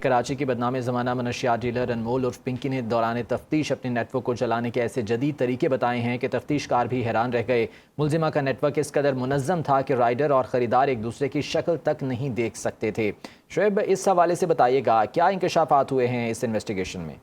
کراچی کی بدنام زمانہ منشیات ڈیلر انمول عرف پنکی نے دوران تفتیش اپنے نیٹ ورک کو چلانے کے ایسے جدید طریقے بتائے ہیں کہ تفتیش کار بھی حیران رہ گئے۔ ملزمہ کا نیٹ ورک اس قدر منظم تھا کہ رائڈر اور خریدار ایک دوسرے کی شکل تک نہیں دیکھ سکتے تھے۔ شعیب، اس حوالے سے بتائیے گا کیا انکشافات ہوئے ہیں اس انویسٹیگیشن میں؟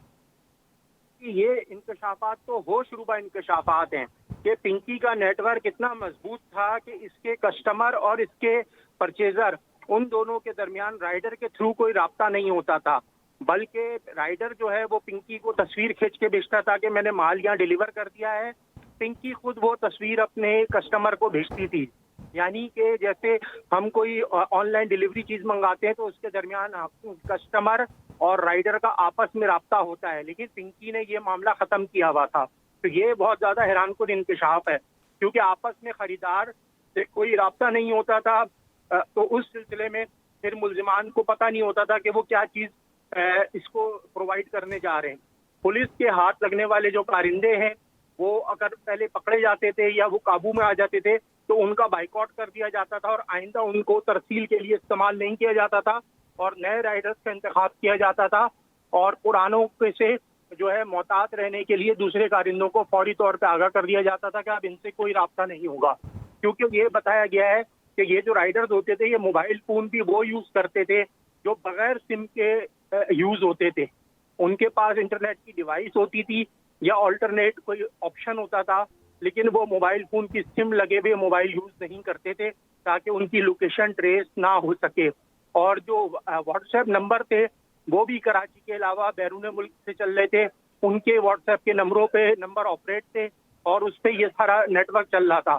یہ انکشافات تو ہوش روبہ انکشافات ہیں کہ پنکی کا نیٹ ورک اتنا مضبوط تھا کہ اس کے کسٹمر اور اس کے پرچیزر ان دونوں کے درمیان رائڈر کے تھرو کوئی رابطہ نہیں ہوتا تھا، بلکہ رائڈر جو ہے وہ پنکی کو تصویر کھینچ کے بھیجتا تھا کہ میں نے مال یہاں ڈیلیور کر دیا ہے، پنکی خود وہ تصویر اپنے کسٹمر کو بھیجتی تھی۔ یعنی کہ جیسے ہم کوئی آن لائن ڈیلیوری چیز منگاتے ہیں تو اس کے درمیان کسٹمر اور رائڈر کا آپس میں رابطہ ہوتا ہے، لیکن پنکی نے یہ معاملہ ختم کیا ہوا تھا۔ تو یہ بہت زیادہ حیران کن انکشاف ہے، کیونکہ آپس میں خریدار سے کوئی رابطہ نہیں ہوتا تھا، تو اس سلسلے میں پھر ملزمان کو پتہ نہیں ہوتا تھا کہ وہ کیا چیز اس کو پرووائڈ کرنے جا رہے ہیں۔ پولیس کے ہاتھ لگنے والے جو کارندے ہیں وہ اگر پہلے پکڑے جاتے تھے یا وہ قابو میں آ جاتے تھے تو ان کا بائیکاٹ کر دیا جاتا تھا اور آئندہ ان کو ترسیل کے لیے استعمال نہیں کیا جاتا تھا اور نئے رائڈرز کا انتخاب کیا جاتا تھا، اور پرانوں سے جو ہے محتاط رہنے کے لیے دوسرے کارندوں کو فوری طور پہ آگاہ کر دیا جاتا تھا کہ اب ان سے کوئی رابطہ نہیں ہوگا، کیونکہ یہ بتایا گیا ہے کہ یہ جو رائڈرز ہوتے تھے یہ موبائل فون بھی وہ یوز کرتے تھے جو بغیر سم کے یوز ہوتے تھے۔ ان کے پاس انٹرنیٹ کی ڈیوائس ہوتی تھی یا آلٹرنیٹ کوئی آپشن ہوتا تھا، لیکن وہ موبائل فون کی سم لگے ہوئے موبائل یوز نہیں کرتے تھے تاکہ ان کی لوکیشن ٹریس نہ ہو سکے۔ اور جو واٹس ایپ نمبر تھے وہ بھی کراچی کے علاوہ بیرون ملک سے چل رہے تھے، ان کے واٹس ایپ کے نمبروں پہ نمبر آپریٹ تھے اور اس پہ یہ سارا نیٹ ورک چل رہا تھا۔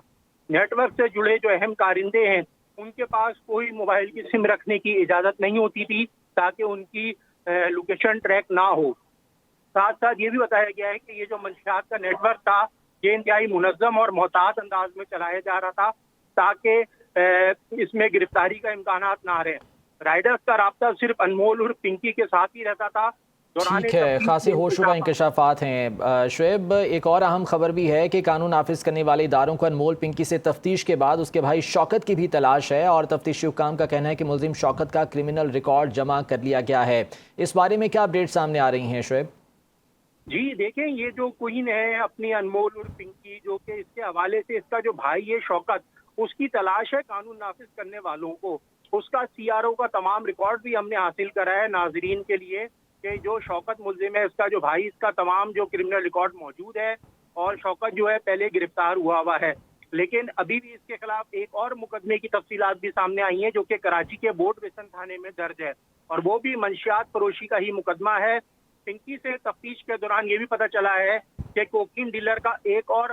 نیٹ ورک سے جڑے جو اہم کارندے ہیں ان کے پاس کوئی موبائل کی سم رکھنے کی اجازت نہیں ہوتی تھی تاکہ ان کی لوکیشن ٹریک نہ ہو۔ ساتھ ساتھ یہ بھی بتایا گیا ہے کہ یہ جو منشیات کا نیٹ ورک تھا یہ انتہائی منظم اور محتاط انداز میں چلایا جا رہا تھا تاکہ اس میں گرفتاری کا امکانات نہ رہیں۔ رائڈرز کا رابطہ صرف انمول اور پنکی کے ساتھ ہی رہتا تھا۔ ٹھیک ہے، خاصے ہوش ربا انکشافات ہیں۔ شعیب، ایک اور اہم خبر بھی ہے کہ قانون نافذ کرنے والے اداروں کو انمول پنکی سے تفتیش کے بعد اس کے بھائی شوکت کی بھی تلاش ہے، اور تفتیشی حکام کا کہنا ہے کہ ملزم شوکت کا کرمنل ریکارڈ جمع کر لیا گیا ہے۔ اس بارے میں کیا اپڈیٹ سامنے آ رہی ہیں شعیب؟ جی دیکھیں، یہ جو کوئین ہے اپنی انمول اور پنکی، جو کہ اس کے حوالے سے اس کا جو بھائی ہے شوکت، اس کی تلاش ہے قانون نافذ کرنے والوں کو۔ اس کا سی آر او کا تمام ریکارڈ بھی ہم نے حاصل کرا ہے ناظرین کے لیے کہ جو شوکت ملزم ہے اس کا جو بھائی، اس کا تمام جو کرمنل ریکارڈ موجود ہے، اور شوکت جو ہے پہلے گرفتار ہوا ہے، لیکن ابھی بھی اس کے خلاف ایک اور مقدمے کی تفصیلات بھی سامنے آئی ہیں جو کہ کراچی کے بورڈ ویسن تھانے میں درج ہے، اور وہ بھی منشیات فروشی کا ہی مقدمہ ہے۔ پنکی سے تفتیش کے دوران یہ بھی پتہ چلا ہے کہ کوکین ڈیلر کا ایک اور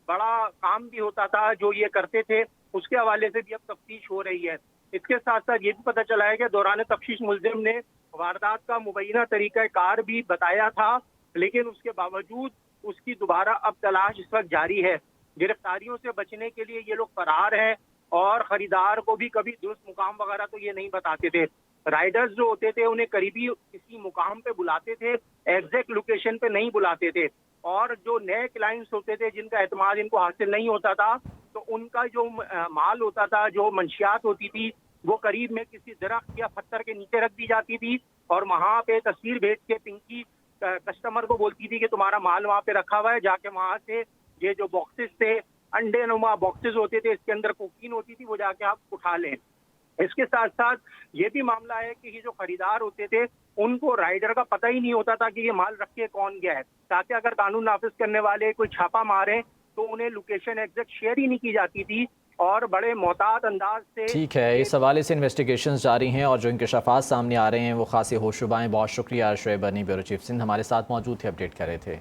بڑا کام بھی ہوتا تھا جو یہ کرتے تھے، اس کے حوالے سے بھی اب تفتیش ہو رہی ہے۔ اس کے ساتھ ساتھ یہ بھی پتہ چلا ہے کہ دوران تفتیش ملزم نے واردات کا مبینہ طریقہ کار بھی بتایا تھا، لیکن اس کے باوجود اس کی دوبارہ اب تلاش اس وقت جاری ہے۔ گرفتاریوں سے بچنے کے لیے یہ لوگ فرار ہیں، اور خریدار کو بھی کبھی درست مقام وغیرہ تو یہ نہیں بتاتے تھے۔ رائڈرز جو ہوتے تھے انہیں قریبی کسی مقام پہ بلاتے تھے، ایگزیکٹ لوکیشن پہ نہیں بلاتے تھے، اور جو نئے کلائنٹس ہوتے تھے جن کا اعتماد ان کو حاصل نہیں ہوتا تھا تو ان کا جو مال ہوتا تھا، جو منشیات ہوتی تھی، وہ قریب میں کسی درخت یا پتھر کے نیچے رکھ دی جاتی تھی، اور وہاں پہ تصویر بھیج کے پنکی کسٹمر کو بولتی تھی کہ تمہارا مال وہاں پہ رکھا ہوا ہے، جا کے وہاں سے یہ جو باکسز تھے، انڈے نما باکسز ہوتے تھے، اس کے اندر کوکین ہوتی تھی، وہ جا کے آپ اٹھا لیں۔ اس کے ساتھ ساتھ یہ بھی معاملہ ہے کہ یہ جو خریدار ہوتے تھے ان کو رائڈر کا پتہ ہی نہیں ہوتا تھا کہ یہ مال رکھ کے کون گیا ہے، تاکہ اگر قانون نافذ کرنے والے کوئی چھاپا ماریں تو انہیں لوکیشن ایگزیکٹ شیئر ہی نہیں کی جاتی تھی، اور بڑے محتاط انداز سے۔ ٹھیک ہے، اس حوالے سے انویسٹیگیشنز جاری ہیں اور جو انکشافات سامنے آ رہے ہیں وہ خاصے ہوش ربا ہیں۔ بہت شکریہ شعیب انی، بیورو چیف سندھ ہمارے ساتھ موجود تھے، اپڈیٹ کر رہے تھے۔